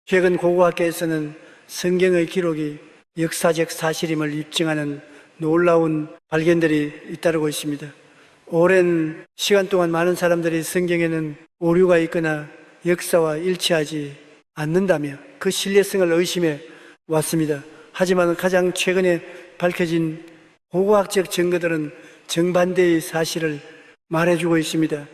최근 고고학계에서는 성경의 기록이 역사적 사실임을 입증하는 놀라운 발견들이 잇따르고 있습니다. 오랜 시간 동안 많은 사람들이 성경에는 오류가 있거나 역사와 일치하지 않는다며 그 신뢰성을 의심해 왔습니다. 하지만 가장 최근에 밝혀진 고고학적 증거들은 정반대의 사실을 말해주고 있습니다.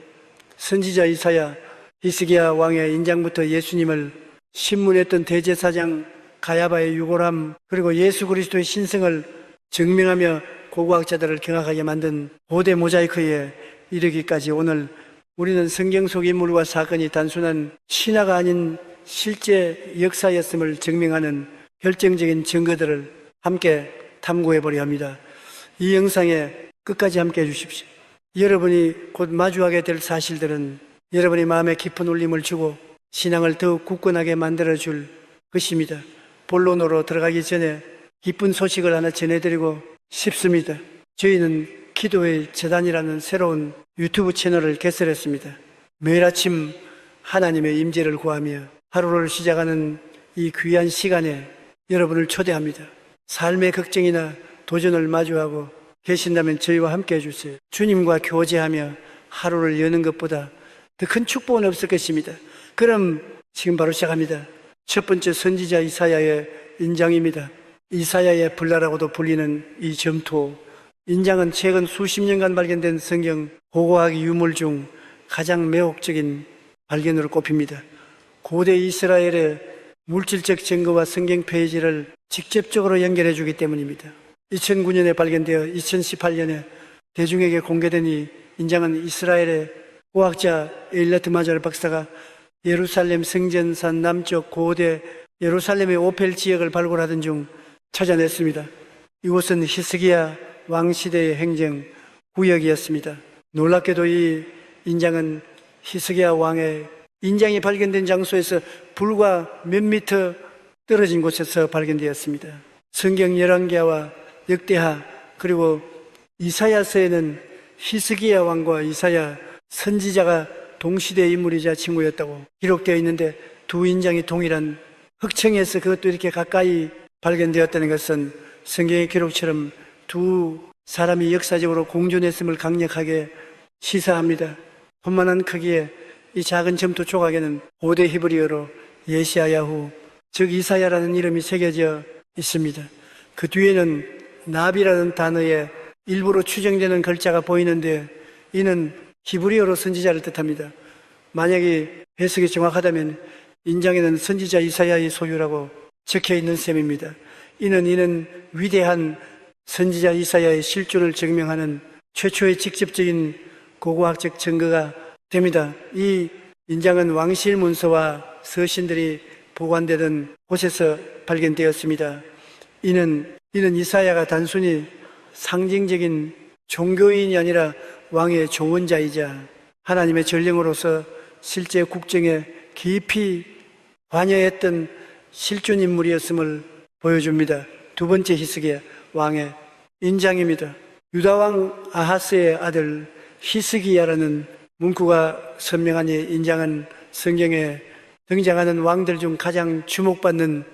선지자 이사야, 히스기야 왕의 인장부터 예수님을 신문했던 대제사장 가야바의 유골함, 그리고 예수 그리스도의 신성을 증명하며 고고학자들을 경악하게 만든 고대 모자이크에 이르기까지 오늘 우리는 성경 속 인물과 사건이 단순한 신화가 아닌 실제 역사였음을 증명하는 결정적인 증거들을 함께 탐구해 보려 합니다. 이 영상에 끝까지 함께 해 주십시오. 여러분이 곧 마주하게 될 사실들은 여러분의 마음에 깊은 울림을 주고 신앙을 더욱 굳건하게 만들어줄 것입니다. 본론으로 들어가기 전에 기쁜 소식을 하나 전해드리고 싶습니다. 저희는 기도의 재단이라는 새로운 유튜브 채널을 개설했습니다. 매일 아침 하나님의 임재를 구하며 하루를 시작하는 이 귀한 시간에 여러분을 초대합니다. 삶의 걱정이나 도전을 마주하고 계신다면 저희와 함께 해주세요. 주님과 교제하며 하루를 여는 것보다 더 큰 축복은 없을 것입니다. 그럼 지금 바로 시작합니다. 첫 번째 선지자 이사야의 인장입니다. 이사야의 불나라고도 불리는 이 점토, 인장은 최근 수십 년간 발견된 성경 고고학 유물 중 가장 매혹적인 발견으로 꼽힙니다. 고대 이스라엘의 물질적 증거와 성경 페이지를 직접적으로 연결해 주기 때문입니다. 2009년에 발견되어 2018년에 대중에게 공개된 이 인장은 이스라엘의 고학자 에일라트 마자르 박사가 예루살렘 성전산 남쪽 고대 예루살렘의 오펠 지역을 발굴하던 중 찾아냈습니다. 이곳은 히스기야 왕 시대의 행정 구역이었습니다. 놀랍게도 이 인장은 히스기야 왕의 인장이 발견된 장소에서 불과 몇 미터 떨어진 곳에서 발견되었습니다. 성경 열왕기하와 역대하 그리고 이사야서에는 히스기야 왕과 이사야 선지자가 동시대 인물이자 친구였다고 기록되어 있는데 두 인장이 동일한 흑청에서 그것도 이렇게 가까이 발견되었다는 것은 성경의 기록처럼 두 사람이 역사적으로 공존했음을 강력하게 시사합니다. 혼만한 크기의 이 작은 점토 조각에는 고대 히브리어로 예시야야후, 즉 이사야라는 이름이 새겨져 있습니다. 그 뒤에는 나비라는 단어의 일부로 추정되는 글자가 보이는데 이는 히브리어로 선지자를 뜻합니다. 만약에 해석이 정확하다면 인장에는 선지자 이사야의 소유라고 적혀 있는 셈입니다. 이는 위대한 선지자 이사야의 실존을 증명하는 최초의 직접적인 고고학적 증거가 됩니다. 이 인장은 왕실 문서와 서신들이 보관되던 곳에서 발견되었습니다. 이는 이사야가 단순히 상징적인 종교인이 아니라 왕의 조언자이자 하나님의 전령으로서 실제 국정에 깊이 관여했던 실존 인물이었음을 보여줍니다. 두 번째 히스기야 왕의 인장입니다. 유다왕 아하스의 아들 히스기야라는 문구가 선명한 이 인장은 성경에 등장하는 왕들 중 가장 주목받는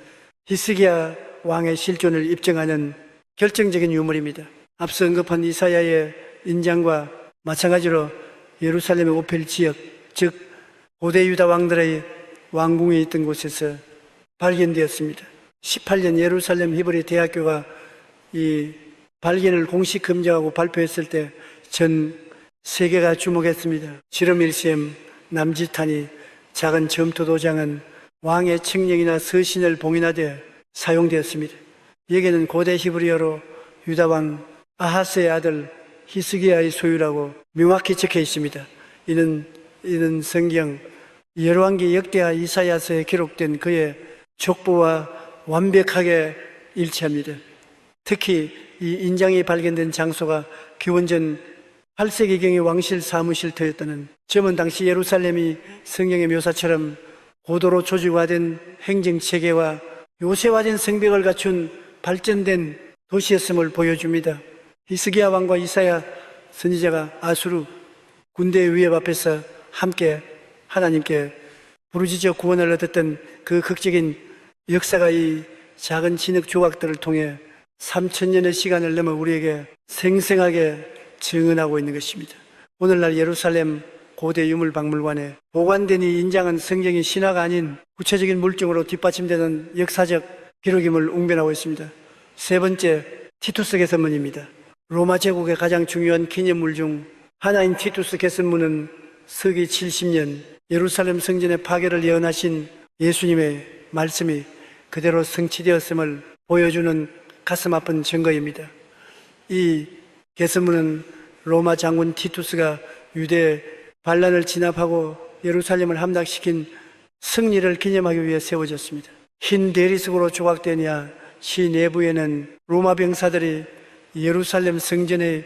히스기야 왕의 실존을 입증하는 결정적인 유물입니다. 앞서 언급한 이사야의 인장과 마찬가지로 예루살렘의 오펠 지역, 즉 고대 유다 왕들의 왕궁이 있던 곳에서 발견되었습니다. 18년 예루살렘 히브리 대학교가 이 발견을 공식 검증하고 발표했을 때 전 세계가 주목했습니다. 지름일셈 남짓하니 작은 점토 도장은 왕의 칙령이나 서신을 봉인하되 사용되었습니다. 여기에는 고대 히브리어로 유다왕 아하스의 아들 히스기야의 소유라고 명확히 적혀 있습니다. 이는 성경 열왕기 역대하 이사야서에 기록된 그의 족보와 완벽하게 일치합니다. 특히 이 인장이 발견된 장소가 기원전 8세기경의 왕실 사무실터였다는 점은 당시 예루살렘이 성경의 묘사처럼 고도로 조직화된 행정체계와 요새화된 성벽을 갖춘 발전된 도시였음을 보여줍니다. 히스기야 왕과 이사야 선지자가 아수르 군대의 위협 앞에서 함께 하나님께 부르짖어 구원을 얻었던 그 극적인 역사가 이 작은 진흙 조각들을 통해 3000년의 시간을 넘어 우리에게 생생하게 증언하고 있는 것입니다. 오늘날 예루살렘 고대 유물박물관에 보관되니 인장은 성경이 신화가 아닌 구체적인 물증으로 뒷받침되는 역사적 기록임을 웅변하고 있습니다. 세 번째, 티투스 개선문입니다. 로마 제국의 가장 중요한 기념물 중 하나인 티투스 개선문은 서기 70년 예루살렘 성전의 파괴를 예언하신 예수님의 말씀이 그대로 성취되었음을 보여주는 가슴 아픈 증거입니다. 이 개선문은 로마 장군 티투스가 유대 반란을 진압하고 예루살렘을 함락시킨 승리를 기념하기 위해 세워졌습니다. 흰 대리석으로 조각되냐 시 내부에는 로마 병사들이 예루살렘 성전의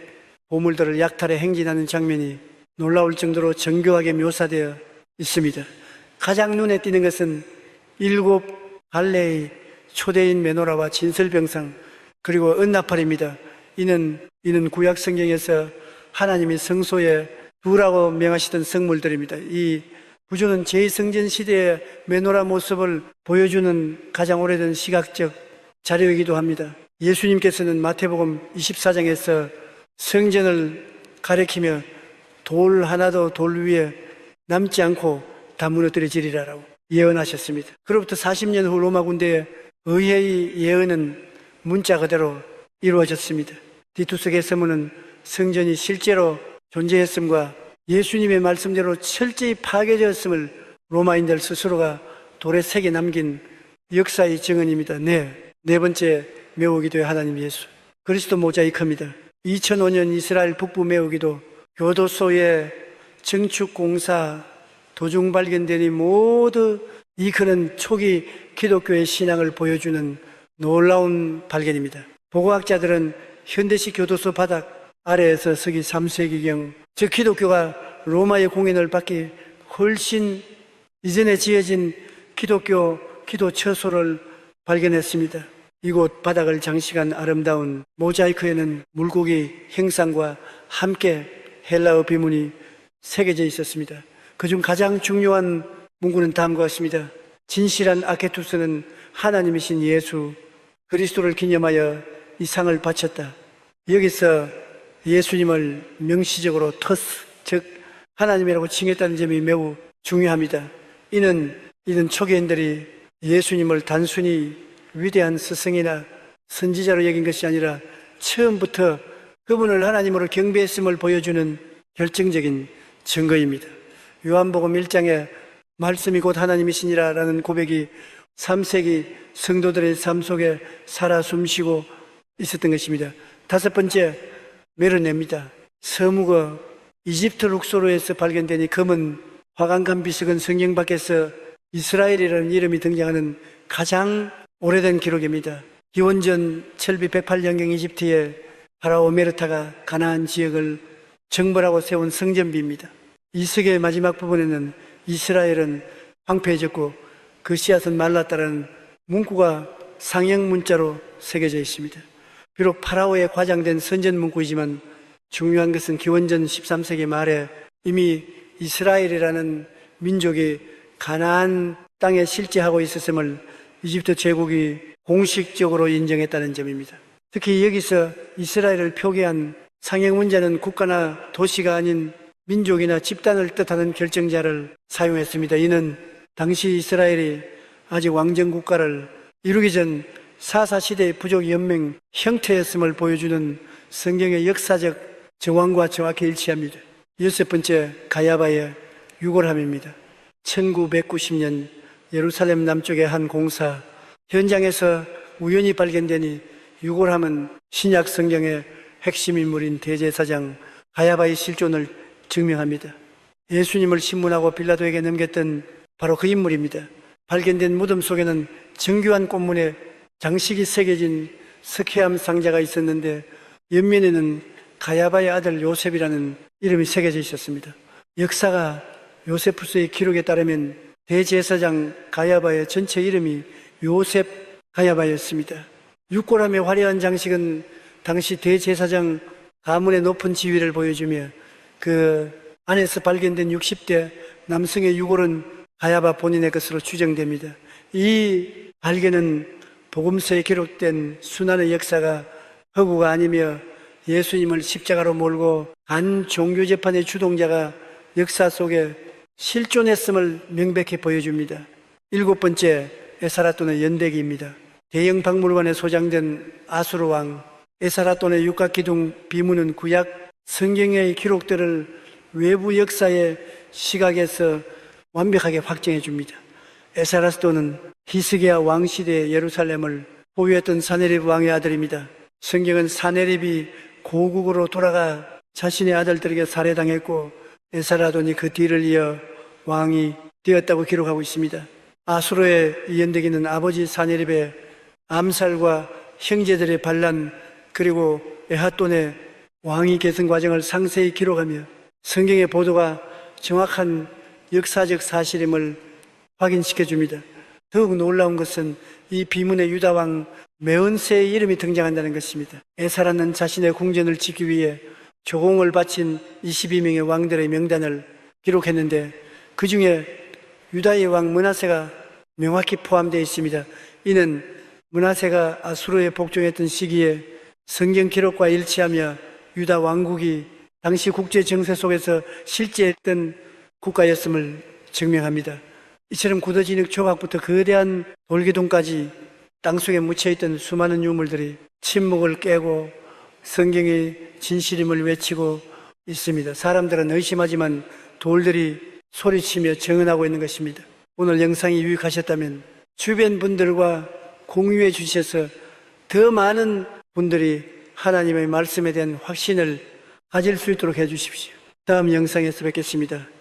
보물들을 약탈해 행진하는 장면이 놀라울 정도로 정교하게 묘사되어 있습니다. 가장 눈에 띄는 것은 7 갈래의 초대인 메노라와 진설병상 그리고 은나팔입니다. 이는 구약 성경에서 하나님이 성소에 두라고 명하시던 성물들입니다. 이 구조는 제2성전 시대의 메노라 모습을 보여주는 가장 오래된 시각적 자료이기도 합니다. 예수님께서는 마태복음 24장에서 성전을 가리키며 돌 하나도 돌 위에 남지 않고 다 무너뜨려지리라라고 예언하셨습니다. 그로부터 40년 후 로마 군대의 의회의 예언은 문자 그대로 이루어졌습니다. 티투스 개선문은 성전이 실제로 존재했음과 예수님의 말씀대로 철저히 파괴되었음을 로마인들 스스로가 돌에 새겨 남긴 역사의 증언입니다. 네 번째 메우기도의 하나님 예수. 그리스도 모자이크입니다. 2005년 이스라엘 북부 메우기도 교도소의 증축공사 도중 발견되니 모두 이크는 초기 기독교의 신앙을 보여주는 놀라운 발견입니다. 보고학자들은 현대식 교도소 바닥 아래에서 서기 3세기경 즉 기독교가 로마의 공인을 받기 훨씬 이전에 지어진 기독교 기도 처소를 발견했습니다. 이곳 바닥을 장식한 아름다운 모자이크에는 물고기 형상과 함께 헬라어 비문이 새겨져 있었습니다. 그중 가장 중요한 문구는 다음과 같습니다. 진실한 아케투스는 하나님이신 예수 그리스도를 기념하여 이 상을 바쳤다. 여기서 예수님을 명시적으로 터스 즉 하나님이라고 칭했다는 점이 매우 중요합니다. 이는 초기인들이 예수님을 단순히 위대한 스승이나 선지자로 여긴 것이 아니라 처음부터 그분을 하나님으로 경배했음을 보여주는 결정적인 증거입니다. 요한복음 1장에 말씀이 곧 하나님이시니라 라는 고백이 3세기 성도들의 삶 속에 살아 숨쉬고 있었던 것입니다. 다섯 번째, 메르네입니다. 서무거 이집트 룩소르에서 발견된 이 검은 화강간 비석은 성경 밖에서 이스라엘이라는 이름이 등장하는 가장 오래된 기록입니다. 기원전 철비 108년경 이집트의 파라오 메르타가 가나안 지역을 정벌하고 세운 성전비입니다. 이 석의 마지막 부분에는 이스라엘은 황폐해졌고 그 씨앗은 말랐다는 문구가 상형 문자로 새겨져 있습니다. 비록 파라오에 과장된 선전 문구이지만 중요한 것은 기원전 13세기 말에 이미 이스라엘이라는 민족이 가나안 땅에 실제하고 있었음을 이집트 제국이 공식적으로 인정했다는 점입니다. 특히 여기서 이스라엘을 표기한 상형 문자는 국가나 도시가 아닌 민족이나 집단을 뜻하는 결정자를 사용했습니다. 이는 당시 이스라엘이 아직 왕정국가를 이루기 전 사사시대의 부족연맹 형태였음을 보여주는 성경의 역사적 정황과 정확히 일치합니다. 여섯 번째, 가야바의 유골함입니다. 1990년 예루살렘 남쪽의 한 공사 현장에서 우연히 발견되니 유골함은 신약 성경의 핵심 인물인 대제사장 가야바의 실존을 증명합니다. 예수님을 신문하고 빌라도에게 넘겼던 바로 그 인물입니다. 발견된 무덤 속에는 정교한 꽃문에 장식이 새겨진 석회암 상자가 있었는데 옆면에는 가야바의 아들 요셉이라는 이름이 새겨져 있었습니다. 역사가 요세푸스의 기록에 따르면 대제사장 가야바의 전체 이름이 요셉 가야바였습니다. 육골함의 화려한 장식은 당시 대제사장 가문의 높은 지위를 보여주며 그 안에서 발견된 60대 남성의 유골은 가야바 본인의 것으로 추정됩니다. 이 발견은 복음서에 기록된 순환의 역사가 허구가 아니며 예수님을 십자가로 몰고 간 종교재판의 주동자가 역사 속에 실존했음을 명백히 보여줍니다. 7번째, 에사라돈의 연대기입니다. 대형 박물관에 소장된 아수르 왕 에사라돈의 육각기둥 비문은 구약 성경의 기록들을 외부 역사의 시각에서 완벽하게 확정해 줍니다. 에사라돈은 히스기야 왕 시대의 예루살렘을 보유했던 사네립 왕의 아들입니다. 성경은 사네립이 고국으로 돌아가 자신의 아들들에게 살해당했고 에사라돈이 그 뒤를 이어 왕이 되었다고 기록하고 있습니다. 아수르의 연대기는 아버지 사네립의 암살과 형제들의 반란 그리고 에핫돈의 왕위 계승 과정을 상세히 기록하며 성경의 보도가 정확한 역사적 사실임을 확인시켜 줍니다. 더욱 놀라운 것은 이 비문의 유다왕 메은세의 이름이 등장한다는 것입니다. 에사라는 자신의 궁전을 짓기 위해 조공을 바친 22명의 왕들의 명단을 기록했는데 그 중에 유다의 왕 므낫세가 명확히 포함되어 있습니다. 이는 므낫세가 아수르에 복종했던 시기에 성경 기록과 일치하며 유다 왕국이 당시 국제 정세 속에서 실제했던 국가였음을 증명합니다. 이처럼 굳어지는 조각부터 거대한 돌기둥까지 땅속에 묻혀있던 수많은 유물들이 침묵을 깨고 성경의 진실임을 외치고 있습니다. 사람들은 의심하지만 돌들이 소리치며 증언하고 있는 것입니다. 오늘 영상이 유익하셨다면 주변 분들과 공유해 주셔서 더 많은 분들이 하나님의 말씀에 대한 확신을 가질 수 있도록 해 주십시오. 다음 영상에서 뵙겠습니다.